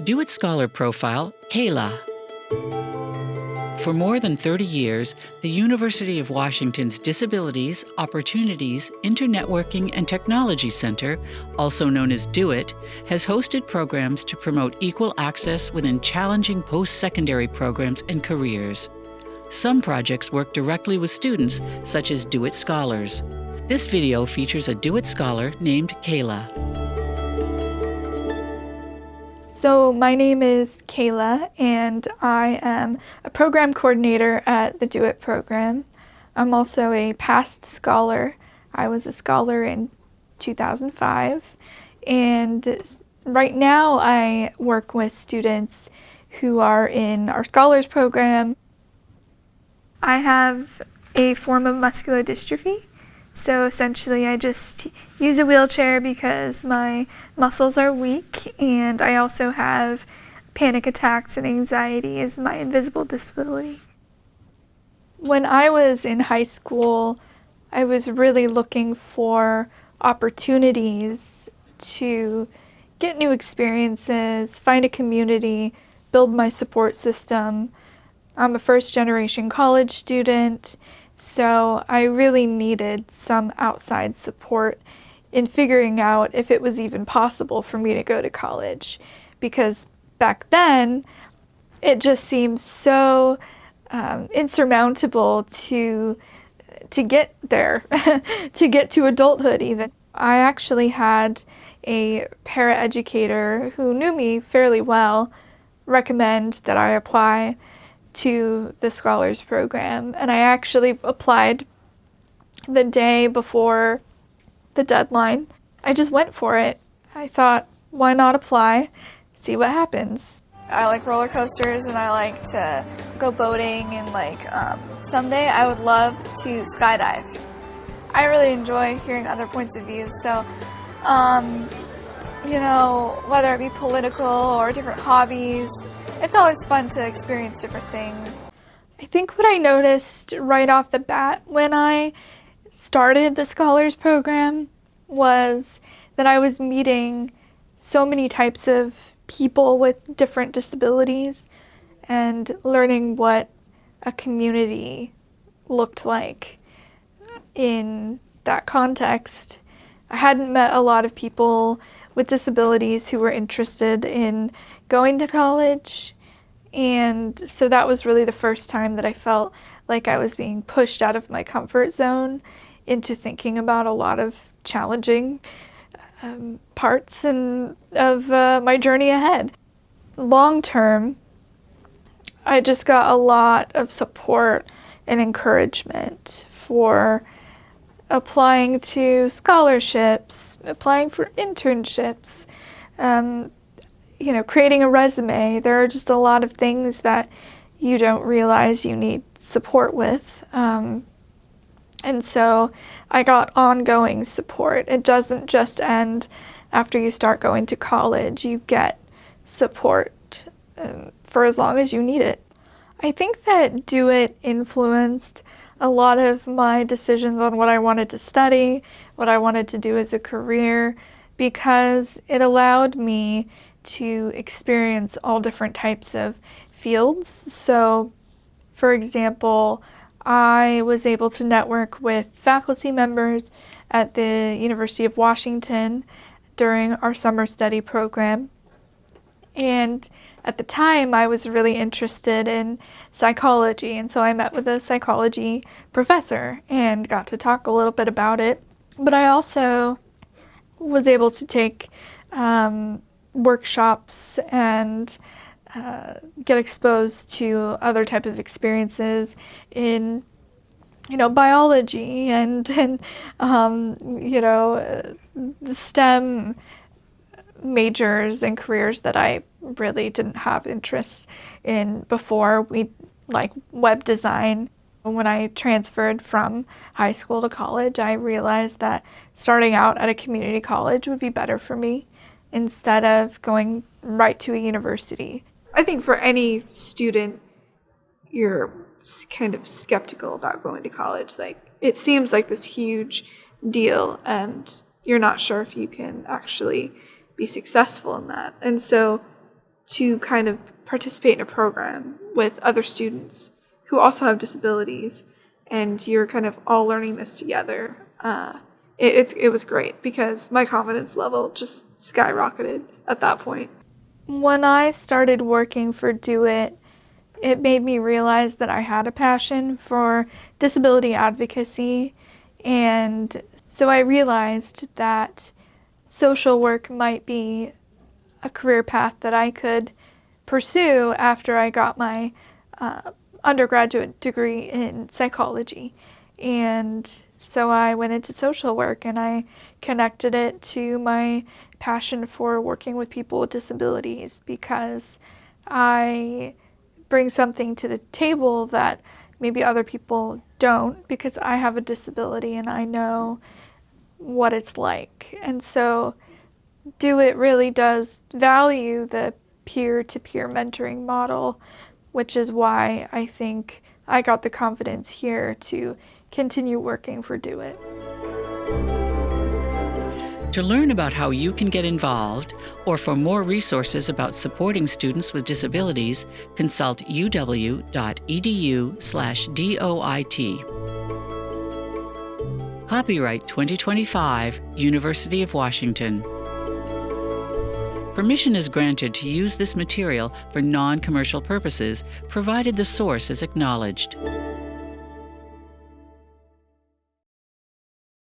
DoIT Scholar Profile, Kayla. For more than 30 years, the University of Washington's Disabilities, Opportunities, Internetworking, and Technology Center, also known as DoIT, has hosted programs to promote equal access within challenging post-secondary programs and careers. Some projects work directly with students, such as DoIT Scholars. This video features a DoIT Scholar named Kayla. So my name is Kayla, and I am a program coordinator at the DoIT program. I'm also a past scholar. I was a scholar in 2005, and right now I work with students who are in our Scholars program. I have a form of muscular dystrophy. So essentially I just use a wheelchair because my muscles are weak, and I also have panic attacks and anxiety as my invisible disability. When I was in high school, I was really looking for opportunities to get new experiences, find a community, build my support system. I'm a first-generation college student, so I really needed some outside support in figuring out if it was even possible for me to go to college, because back then it just seemed so insurmountable to get there, to get to adulthood even. I actually had a paraeducator who knew me fairly well recommend that I apply to the Scholars program, and I actually applied the day before the deadline. I just went for it. I thought, why not apply, see what happens. I like roller coasters, and I like to go boating, and someday I would love to skydive. I really enjoy hearing other points of view, so whether it be political or different hobbies, it's always fun to experience different things. I think what I noticed right off the bat when I started the Scholars program was that I was meeting so many types of people with different disabilities and learning what a community looked like in that context. I hadn't met a lot of people with disabilities who were interested in going to college, and so that was really the first time that I felt like I was being pushed out of my comfort zone into thinking about a lot of challenging parts of my journey ahead. Long term, I just got a lot of support and encouragement for applying to scholarships, applying for internships, creating a resume. There are just a lot of things that you don't realize you need support with. And so I got ongoing support. It doesn't just end after you start going to college. You get support for as long as you need it. I think that DoIT influenced a lot of my decisions on what I wanted to study, what I wanted to do as a career, because it allowed me to experience all different types of fields. So, for example, I was able to network with faculty members at the University of Washington during our summer study program. And at the time, I was really interested in psychology, and so I met with a psychology professor and got to talk a little bit about it. But I also was able to take workshops and get exposed to other type of experiences in biology and the STEM majors and careers that I really didn't have interest in before. Like web design. When I transferred from high school to college, I realized that starting out at a community college would be better for me instead of going right to a university. I think for any student, you're kind of skeptical about going to college. Like, it seems like this huge deal, and you're not sure if you can actually be successful in that. And so to kind of participate in a program with other students who also have disabilities, and you're kind of all learning this together. It was great because my confidence level just skyrocketed at that point. When I started working for Do It, it made me realize that I had a passion for disability advocacy, and so I realized that social work might be a career path that I could pursue after I got my undergraduate degree in psychology. And so I went into social work and I connected it to my passion for working with people with disabilities, because I bring something to the table that maybe other people don't, because I have a disability and I know what it's like. And so Do It really does value the peer-to-peer mentoring model, which is why I think I got the confidence here to continue working for Do It. To learn about how you can get involved, or for more resources about supporting students with disabilities, consult uw.edu/DOIT. Copyright 2025, University of Washington. Permission is granted to use this material for non-commercial purposes, provided the source is acknowledged.